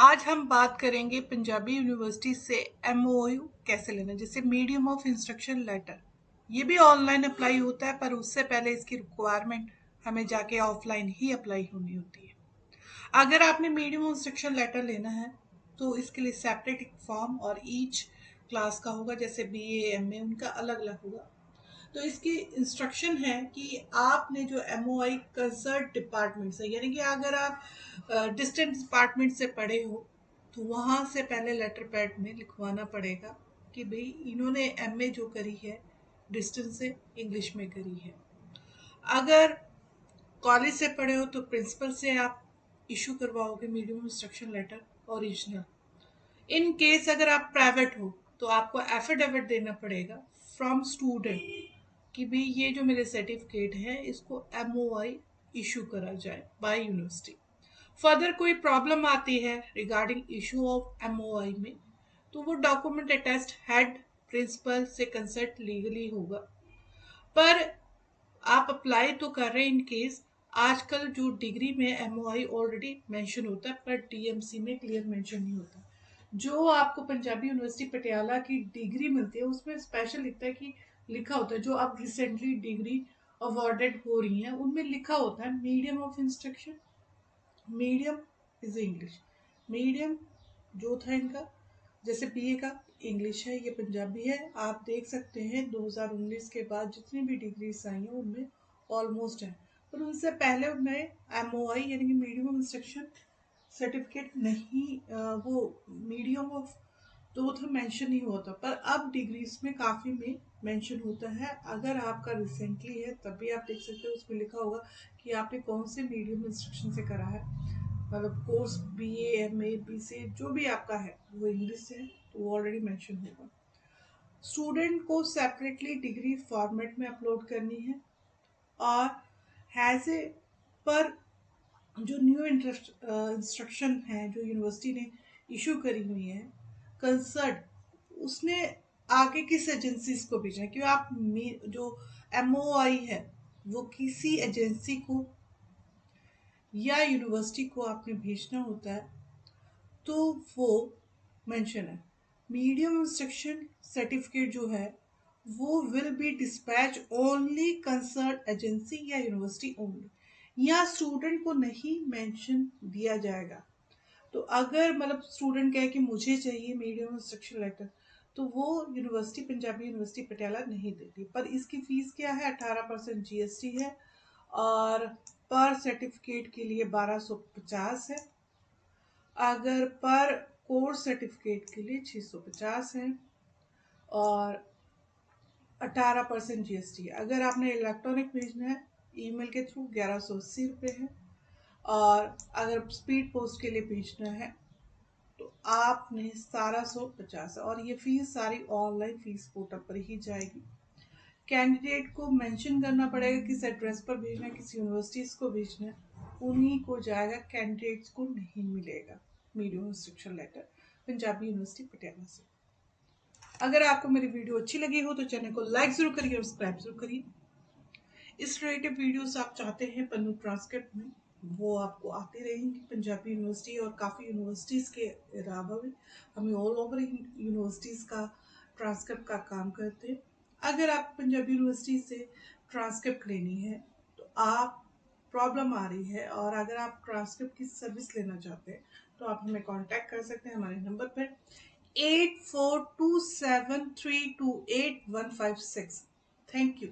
आज हम बात करेंगे पंजाबी यूनिवर्सिटी से एमओयू कैसे लेना, जैसे मीडियम ऑफ इंस्ट्रक्शन लेटर। ये भी ऑनलाइन अप्लाई होता है, पर उससे पहले इसकी रिक्वायरमेंट हमें जाके ऑफलाइन ही अप्लाई होनी होती है। अगर आपने मीडियम ऑफ इंस्ट्रक्शन लेटर लेना है तो इसके लिए सेपरेट एक फॉर्म और ईच क्लास का होगा, जैसे बीए एमए उनका अलग अलग होगा। तो इसकी इंस्ट्रक्शन है कि आपने जो एमओआई कंसर्ट डिपार्टमेंट से, यानी कि अगर आप डिस्टेंट डिपार्टमेंट से पढ़े हो तो वहाँ से पहले लेटर पैड में लिखवाना पड़ेगा कि भाई इन्होंने एमए जो करी है डिस्टेंस से इंग्लिश में करी है। अगर कॉलेज से पढ़े हो तो प्रिंसिपल से आप इशू करवाओगे medium instruction letter original. In case अगर आप प्राइवेट हो तो आपको एफिडेविट देना पड़ेगा फ्रॉम स्टूडेंट कि भाई ये जो मेरे सर्टिफिकेट है इसको एमओआई इशू करा जाए बाय यूनिवर्सिटी। फर्दर कोई प्रॉब्लम आती है रिगार्डिंग इशू ऑफ एमओआई में तो वो डॉक्यूमेंट अटेस्ट हेड प्रिंसिपल से कंसल्ट लीगली होगा। पर आप अप्लाई तो कर रहे हैं इन केस। आजकल जो डिग्री में एमओआई ऑलरेडी मेंशन होता है पर डीएमसी में क्लियर मेंशन नहीं होता। जो आपको पंजाबी यूनिवर्सिटी पटियाला की डिग्री मिलती है उसमें स्पेशल लिखता है कि लिखा होता है जो अब रिसेंटली डिग्री अवॉर्डेड हो रही हैं उनमें लिखा होता है medium of instruction. Medium is English. Medium जो था इनका, जैसे बीए का इंग्लिश है, ये पंजाबी है। आप देख सकते हैं 2019 के बाद जितनी भी डिग्रीज आई हैं उनमें ऑलमोस्ट है, पर उनसे पहले उनमें एमओआई यानी कि मीडियम ऑफ इंस्ट्रक्शन सर्टिफिकेट नहीं, वो मीडियम ऑफ तो था मेंशन नहीं होता, पर अब डिग्रीज में काफ़ी में मेंशन होता है। अगर आपका रिसेंटली है तब भी आप देख सकते हो उसमें लिखा होगा कि आपने कौन से मीडियम इंस्ट्रक्शन से करा है, मतलब कोर्स बीए एमए बीसी जो भी आपका है वो इंग्लिश से है तो वो ऑलरेडी मेंशन होगा। स्टूडेंट को सेपरेटली डिग्री फॉर्मेट में अपलोड करनी है और हैज़ ए पर जो न्यू इंस्ट्रक्शन है जो यूनिवर्सिटी ने इशू करी हुई है कंसर्ट उसने आगे किस एजेंसीज को भेजना है, क्योंकि आप जो एमओआई है वो किसी एजेंसी को या यूनिवर्सिटी को आपने भेजना होता है तो वो मेंशन है। मीडियम इंस्ट्रक्शन सर्टिफिकेट जो है वो will be dispatch only concert agency या यूनिवर्सिटी ओनली। यहाँ स्टूडेंट को नहीं मेंशन दिया जाएगा। तो अगर मतलब स्टूडेंट कहे कि मुझे चाहिए मीडियम इंस्ट्रक्शन लेटर तो वो यूनिवर्सिटी पंजाबी यूनिवर्सिटी पटियाला नहीं देती। पर इसकी फीस क्या है, 18% जीएसटी है और पर सर्टिफिकेट के लिए 1250 है। अगर पर कोर्स सर्टिफिकेट के लिए 650 है और 18% जीएसटी है। अगर आपने इलेक्ट्रॉनिक भेजना है ईमेल के थ्रू 1180 रुपये है और अगर स्पीड पोस्ट के लिए भेजना है तो आपने 1750 है और ये फीस सारी ऑनलाइन फीस पोर्टल पर ही जाएगी। कैंडिडेट को मेंशन करना पड़ेगा किस एड्रेस पर भेजना है, किस यूनिवर्सिटीज को भेजना है, उन्हीं को जाएगा, कैंडिडेट्स को नहीं मिलेगा medium instruction letter Punjabi university Patiala से। अगर आपको मेरी वीडियो अच्छी लगी हो तो चैनल को लाइक जरूर करिए और सब्सक्राइब जरूर करिए। इस रिलेटेड वीडियोस आप चाहते हैं पन्नू ट्रांसक्रिप्ट में वो आपको आती रहेंगी पंजाबी यूनिवर्सिटी और काफ़ी यूनिवर्सिटीज़ के अलावा भी हमें ऑल ओवर यूनिवर्सिटीज़ का ट्रांसक्रिप्ट का काम करते हैं। अगर आप पंजाबी यूनिवर्सिटी से ट्रांसक्रिप्ट लेनी है तो आप प्रॉब्लम आ रही है और अगर आप ट्रांसक्रिप्ट की सर्विस लेना चाहते हैं तो आप हमें कांटेक्ट कर सकते हैं हमारे नंबर पर 8427328156। Thank you.